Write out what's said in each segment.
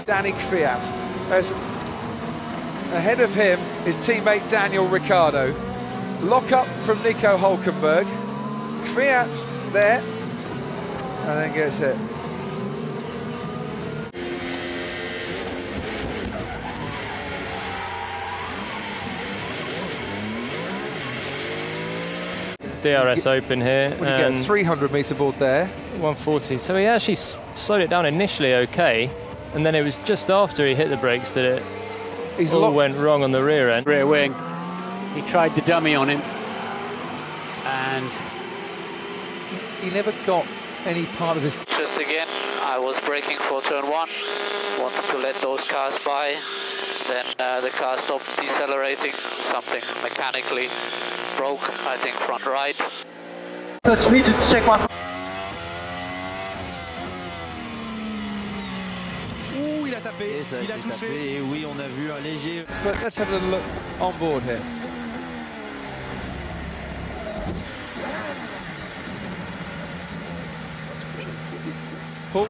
Danny Kvyat. As ahead of him is teammate Daniel Ricciardo. Lock up from Nico Hülkenberg. Kvyat's there, and then gets hit. DRS open here. When you get a 300-metre board there. 140. So he actually slowed it down initially okay, and then it was just after he hit the brakes that it all went wrong on the rear end. Rear wing. He tried the dummy on him, and he never got any part of his... Just again, I was braking for turn 1, wanted to let those cars by, then the car stopped decelerating, something mechanically broke, I think front right. Touch me to check one. Ouh, il a tapé, il a touché. Et oui, on a vu un léger... But let's have a little look on board here.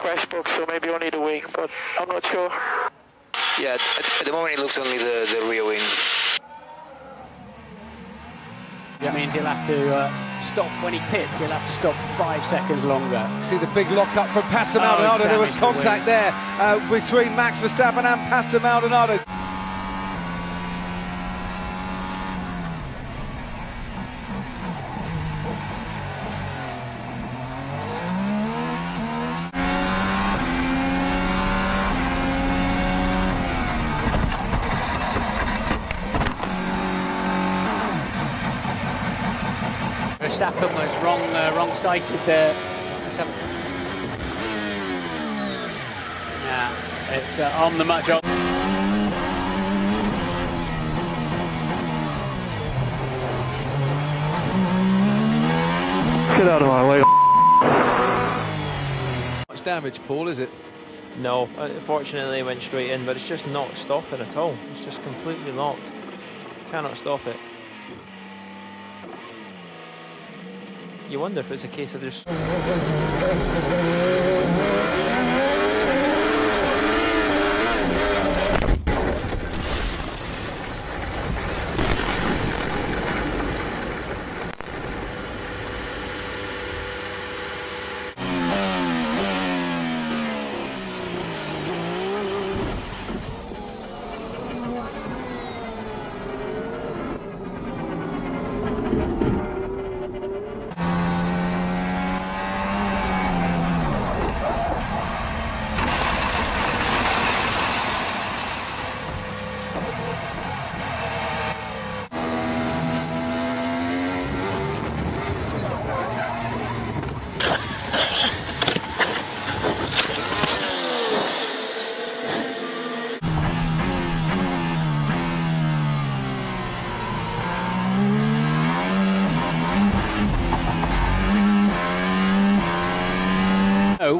Crash box, so maybe only the wing, but I'm not sure. Yeah, at the moment it looks only the rear wing. Which means he'll have to stop when he pits, he'll have to stop 5 seconds longer. See the big lock up from Pastor Maldonado. There was contact there between Max Verstappen and Pastor Maldonado. Verstappen was wrong-sighted there. Yeah, it's on the much on. Get out of my way. Much damage, Paul, is it? No, fortunately it went straight in, but it's just not stopping at all. It's just completely locked. Cannot stop it. You wonder if it's a case of just...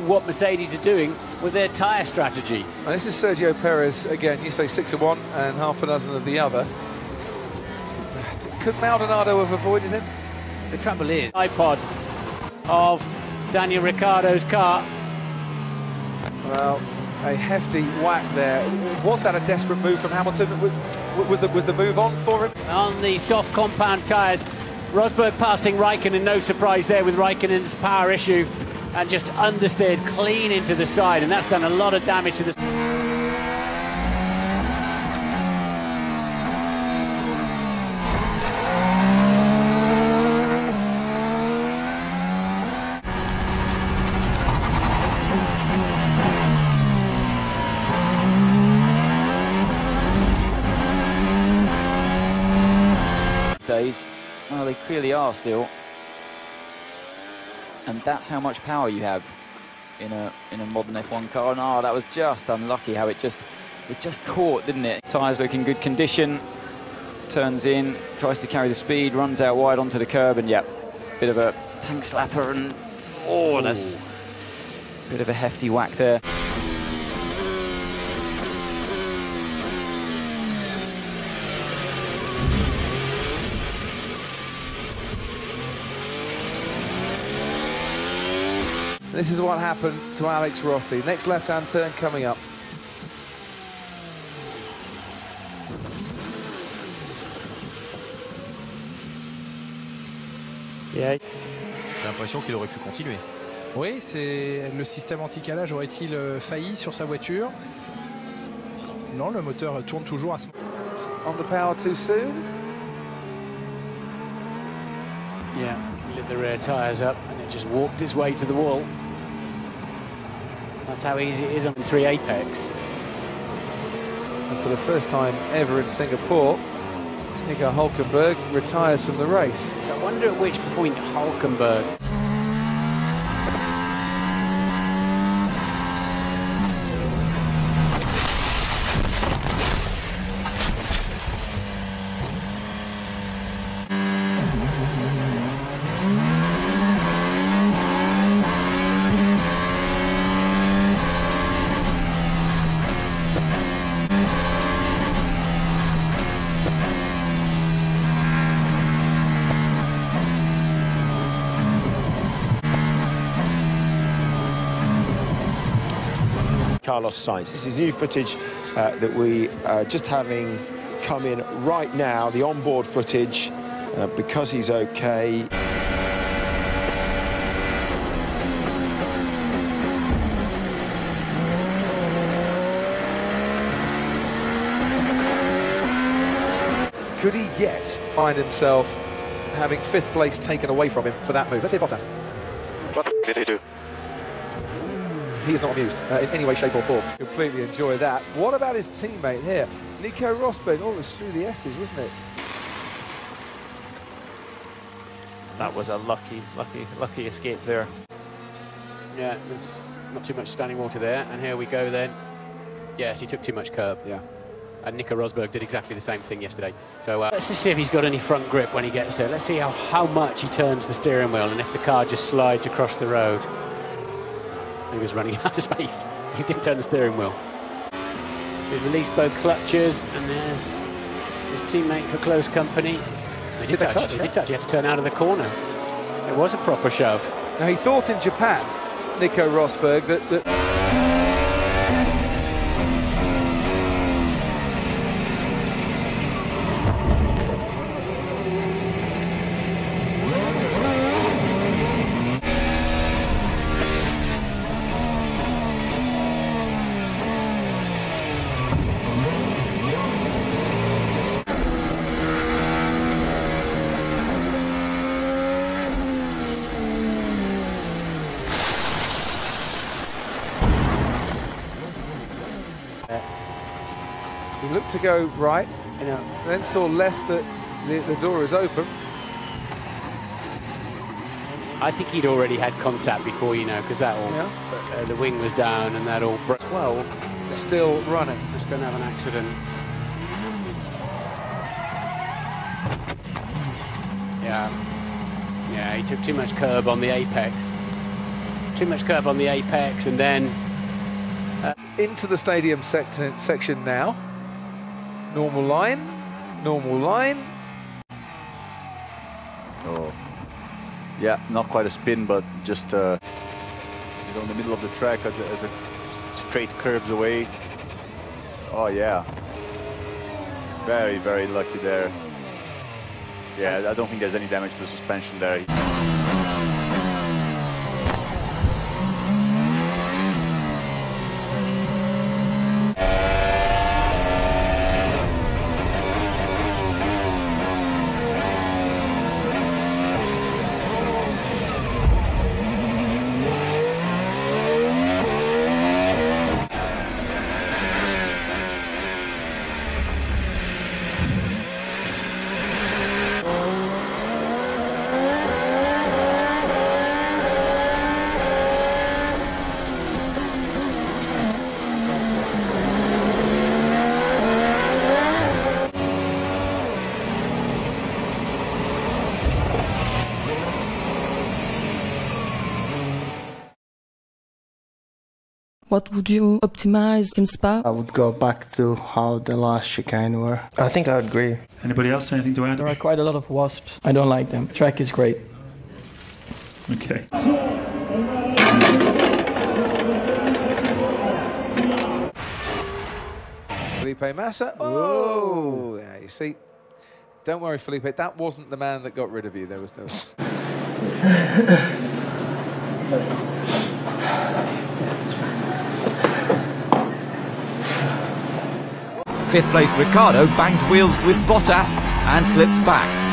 What Mercedes are doing with their tyre strategy. And this is Sergio Perez again. You say 6 of one and half a dozen of the other. Could Maldonado have avoided him? The trouble is, iPod of Daniel Ricciardo's car. Well, a hefty whack there. Was that a desperate move from Hamilton? Was the move on for him? On the soft compound tyres, Rosberg passing Raikkonen, no surprise there with Raikkonen's power issue, and just understeered clean into the side, and that's done a lot of damage to the... Days, well, they clearly are still. And that's how much power you have in a modern F1 car. And that was just unlucky how it just caught, didn't it? Tyres look in good condition, turns in, tries to carry the speed, runs out wide onto the curb, and yeah, bit of a tank slapper, and that's a bit of a hefty whack there. This is what happened to Alex Rossi. Next left-hand turn coming up. Yeah. J'ai l'impression qu'il aurait pu continuer. Oui, c'est le système anti-calage aurait-il failli sur sa voiture? Non, le moteur tourne toujours à ce moment. On the power too soon? Yeah, he lit the rear tyres up and it just walked its way to the wall. That's how easy it is on 3 Apex. And for the first time ever in Singapore, Nico Hülkenberg retires from the race. So I wonder at which point Hülkenberg... Carlos Sainz. This is new footage that we just having come in right now, the onboard footage, because he's okay. Could he yet find himself having 5th place taken away from him for that move? Let's see Bottas. What did he do? He is not amused in any way, shape or form. Completely enjoy that. What about his teammate here? Nico Rosberg, oh, it was through the S's, wasn't it? That was a lucky escape there. Yeah, there's not too much standing water there, and here we go then. Yes, he took too much curb. Yeah. And Nico Rosberg did exactly the same thing yesterday. So let's just see if he's got any front grip when he gets there. Let's see how much he turns the steering wheel and if the car just slides across the road. He was running out of space. He didn't turn the steering wheel. So he released both clutches, and there's his teammate for close company. He did touch. He did touch. He had to turn out of the corner. It was a proper shove. Now, he thought in Japan, Nico Rosberg, that he looked to go right, then saw left that the door is open. I think he'd already had contact before, because that all, the wing was down and that all broke. 12 still running. Just going to have an accident. Yeah, he took too much curb on the apex. Too much curb on the apex, and then into the stadium section now. Normal line, normal line. Oh, yeah, not quite a spin, but just in the middle of the track as it straight curves away. Oh yeah, very, very lucky there. Yeah, I don't think there's any damage to the suspension there. What would you optimize in Spa? I would go back to how the last chicane were. I think I would agree. Anybody else, anything to add? There are quite a lot of wasps. I don't like them. The track is great. Okay. Felipe Massa. Oh, yeah, you see. Don't worry, Felipe, that wasn't the man that got rid of you. There was... Fifth place Ricciardo banged wheels with Bottas and slipped back.